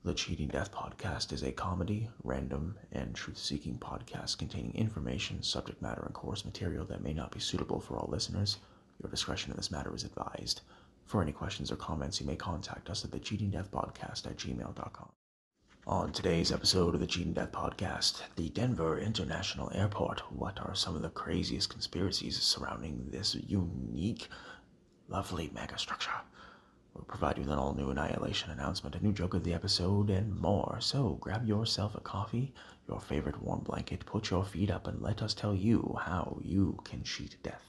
The Cheating Death Podcast is a comedy, random, and truth-seeking podcast containing information, subject matter, and course material that may not be suitable for all listeners. Your discretion in this matter is advised. For any questions or comments, you may contact us at thecheatingdeathpodcast@gmail.com. On today's episode of the Cheating Death Podcast, the Denver International Airport. What are some of the craziest conspiracies surrounding this unique, lovely megastructure? We'll provide you with an all-new Annihilation Announcement, a new joke of the episode, and more. So grab yourself a coffee, your favorite warm blanket, put your feet up, and let us tell you how you can cheat death.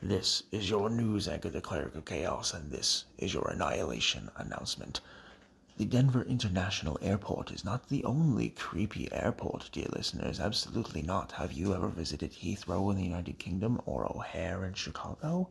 This is your news anchor, the Cleric of Chaos, and this is your Annihilation Announcement. The Denver International Airport is not the only creepy airport, dear listeners. Absolutely not. Have you ever visited Heathrow in the United Kingdom or O'Hare in Chicago?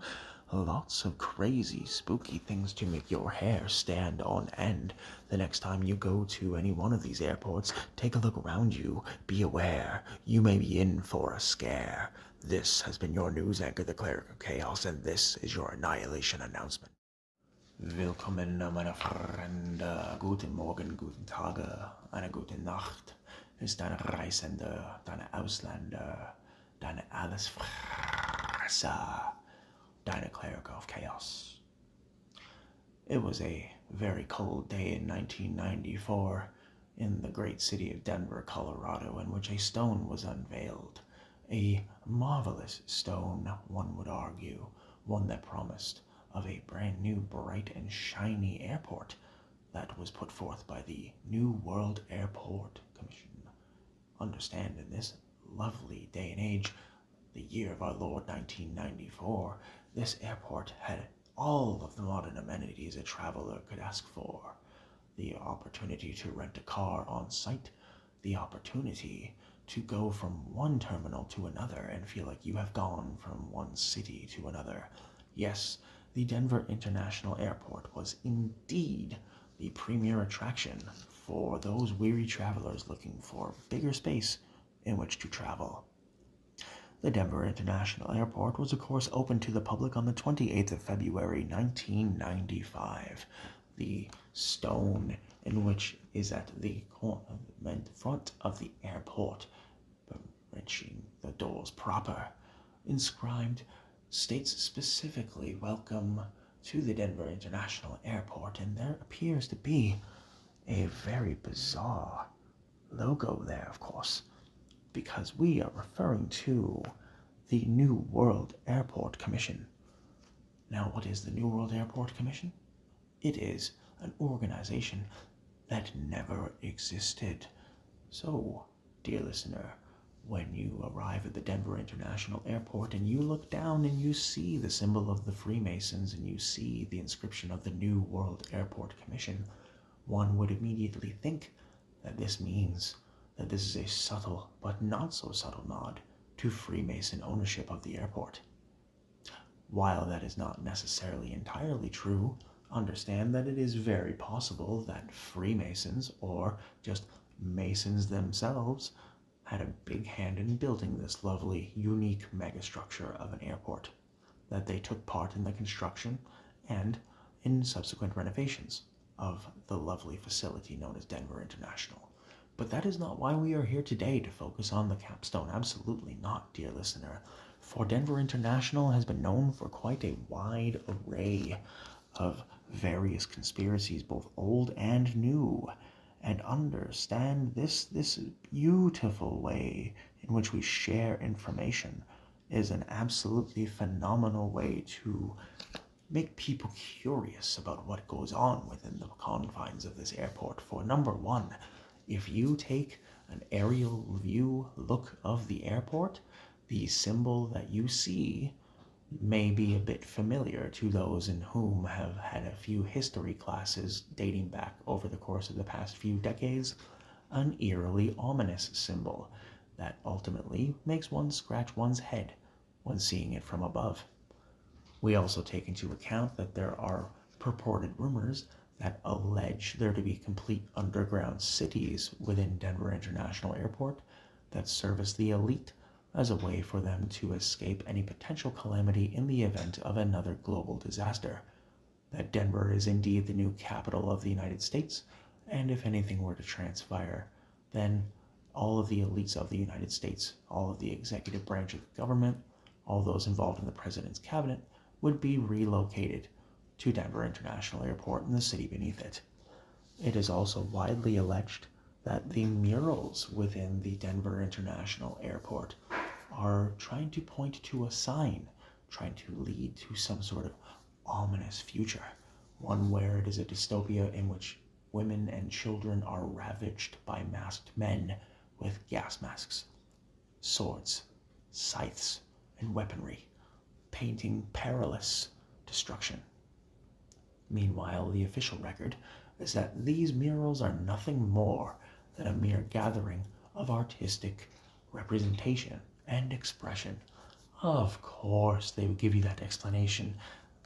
Lots of crazy, spooky things to make your hair stand on end. The next time you go to any one of these airports, take a look around you. Be aware, you may be in for a scare. This has been your news anchor, the Cleric of Chaos, and this is your Annihilation Announcement. Willkommen, meine Freunde. Guten Morgen, guten Tage, eine gute Nacht. Ist deine Reisende, deine Ausländer, deine Allesfresser, deine Cleric of Chaos. It was a very cold day in 1994 in the great city of Denver, Colorado, in which a stone was unveiled. A marvelous stone, one would argue, one that promised of a brand new, bright and shiny airport that was put forth by the New World Airport Commission. Understand, in this lovely day and age, the year of our Lord 1994, this airport had all of the modern amenities a traveler could ask for. The opportunity to rent a car on site, the opportunity to go from one terminal to another and feel like you have gone from one city to another. Yes, the Denver International Airport was indeed the premier attraction for those weary travelers looking for bigger space in which to travel. The Denver International Airport was, of course, opened to the public on the 28th of February, 1995. The stone in which is at the front of the airport, reaching the doors proper, inscribed, states specifically, "Welcome to the Denver International Airport," and there appears to be a very bizarre logo there, of course, because we are referring to the New World Airport Commission. Now, what is the New World Airport Commission? It is an organization that never existed. So, dear listener, when you arrive at the Denver International Airport and you look down and you see the symbol of the Freemasons and you see the inscription of the New World Airport Commission, one would immediately think that this means that this is a subtle but not so subtle nod to Freemason ownership of the airport. While that is not necessarily entirely true, understand that it is very possible that Freemasons, or just Masons themselves, had a big hand in building this lovely, unique megastructure of an airport, that they took part in the construction and in subsequent renovations of the lovely facility known as Denver International. But that is not why we are here today, to focus on the capstone. Absolutely not, dear listener. For Denver International has been known for quite a wide array of various conspiracies, both old and new, and understand this beautiful way in which we share information is an absolutely phenomenal way to make people curious about what goes on within the confines of this airport. For number one, if you take an aerial view look of the airport, the symbol that you see may be a bit familiar to those in whom have had a few history classes dating back over the course of the past few decades, an eerily ominous symbol that ultimately makes one scratch one's head when seeing it from above. We also take into account that there are purported rumors that allege there to be complete underground cities within Denver International Airport that service the elite as a way for them to escape any potential calamity in the event of another global disaster. That Denver is indeed the new capital of the United States, and if anything were to transpire, then all of the elites of the United States, all of the executive branch of the government, all those involved in the president's cabinet, would be relocated to Denver International Airport and the city beneath it. It is also widely alleged that the murals within the Denver International Airport are trying to point to a sign, trying to lead to some sort of ominous future, one where it is a dystopia in which women and children are ravaged by masked men with gas masks, swords, scythes, and weaponry, painting perilous destruction. Meanwhile, the official record is that these murals are nothing more than a mere gathering of artistic representation and expression. Of course, they would give you that explanation.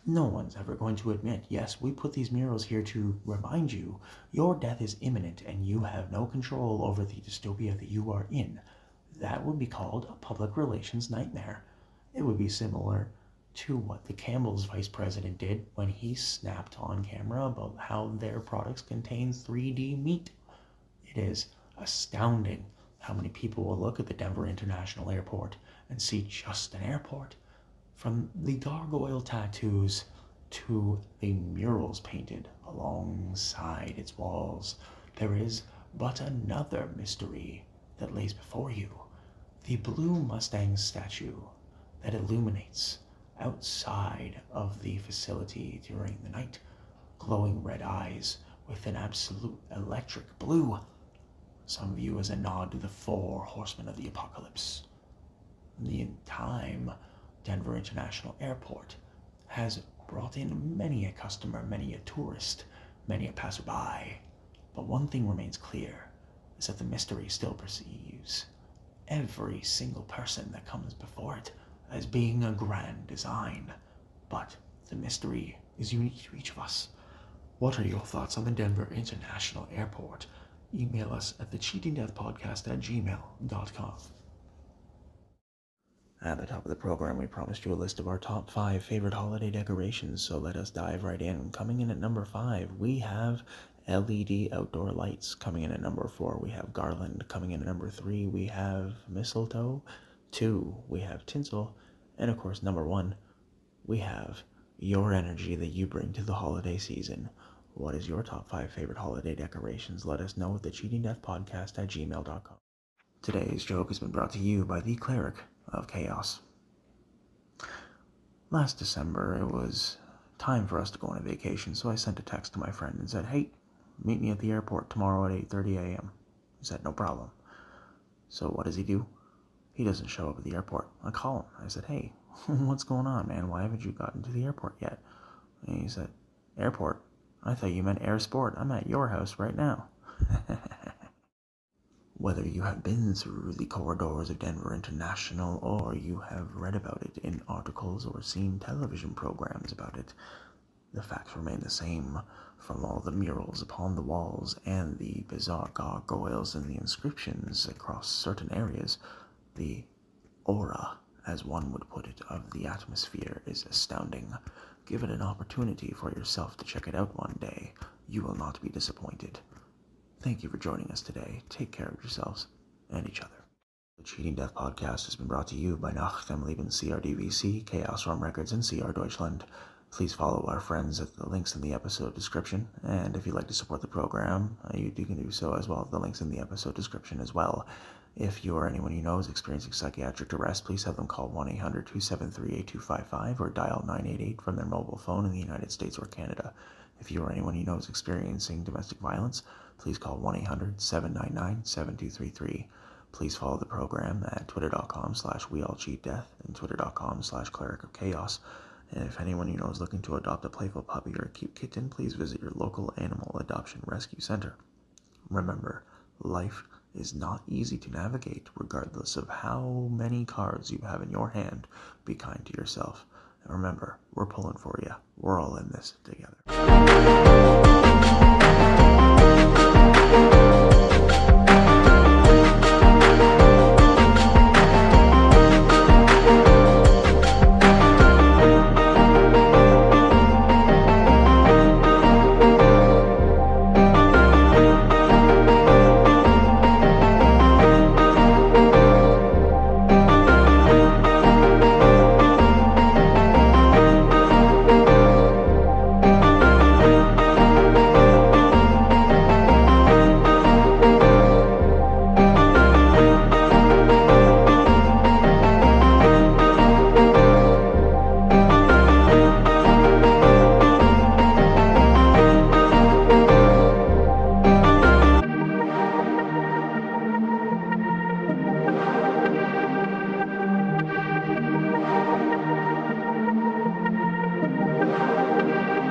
No one's ever going to admit, yes, we put these murals here to remind you your death is imminent and you have no control over the dystopia that you are in. That would be called a public relations nightmare. It would be similar to what the Campbell's vice president did when he snapped on camera about how their products contain 3D meat. It is astounding how many people will look at the Denver International Airport and see just an airport. From the gargoyle tattoos to the murals painted alongside its walls, there is but another mystery that lays before you. The blue Mustang statue that illuminates outside of the facility during the night, glowing red eyes with an absolute electric blue. Some view as a nod to the 4 horsemen of the apocalypse. The time, Denver International Airport has brought in many a customer, many a tourist, many a passerby. But one thing remains clear, is that the mystery still perceives every single person that comes before it as being a grand design. But the mystery is unique to each of us. What are your thoughts on the Denver International Airport? Email us at thecheatingdeathpodcast@gmail.com. At the top of the program, we promised you a list of our top 5 favorite holiday decorations, so let us dive right in. Coming in at number 5, we have LED outdoor lights. Coming in at number 4, we have garland. Coming in at number 3, we have mistletoe. 2, we have tinsel. And of course, number 1, we have your energy that you bring to the holiday season. What is your top 5 favorite holiday decorations? Let us know at thecheatingdeathpodcast@gmail.com. Today's joke has been brought to you by the Cleric of Chaos. Last December, it was time for us to go on a vacation, so I sent a text to my friend and said, hey, meet me at the airport tomorrow at 8:30 a.m. He said, no problem. So what does he do? He doesn't show up at the airport. I call him. I said, hey, what's going on, man? Why haven't you gotten to the airport yet? And he said, airport? I thought you meant air sport. I'm at your house right now. Whether you have been through the corridors of Denver International or you have read about it in articles or seen television programs about it, the facts remain the same. From all the murals upon the walls and the bizarre gargoyles and the inscriptions across certain areas, the aura, as one would put it, of the atmosphere is astounding. Give it an opportunity for yourself to check it out one day. You will not be disappointed. Thank you for joining us today. Take care of yourselves and each other. The Cheating Death Podcast has been brought to you by Nachtem Leben CRDVC, Chaos Realm Records, and CR Deutschland. Please follow our friends at the links in the episode description, and if you'd like to support the program, you can do so as well at the links in the episode description as well. If you or anyone you know is experiencing psychiatric duress, please have them call 1-800-273-8255 or dial 988 from their mobile phone in the United States or Canada. If you or anyone you know is experiencing domestic violence, please call 1-800-799-7233. Please follow the program at twitter.com/weallcheatdeath and twitter.com/Cleric of Chaos. And if anyone you know is looking to adopt a playful puppy or a cute kitten, please visit your local animal adoption rescue center. Remember, life is not easy to navigate, regardless of how many cards you have in your hand. Be kind to yourself. And remember, we're pulling for you. We're all in this together.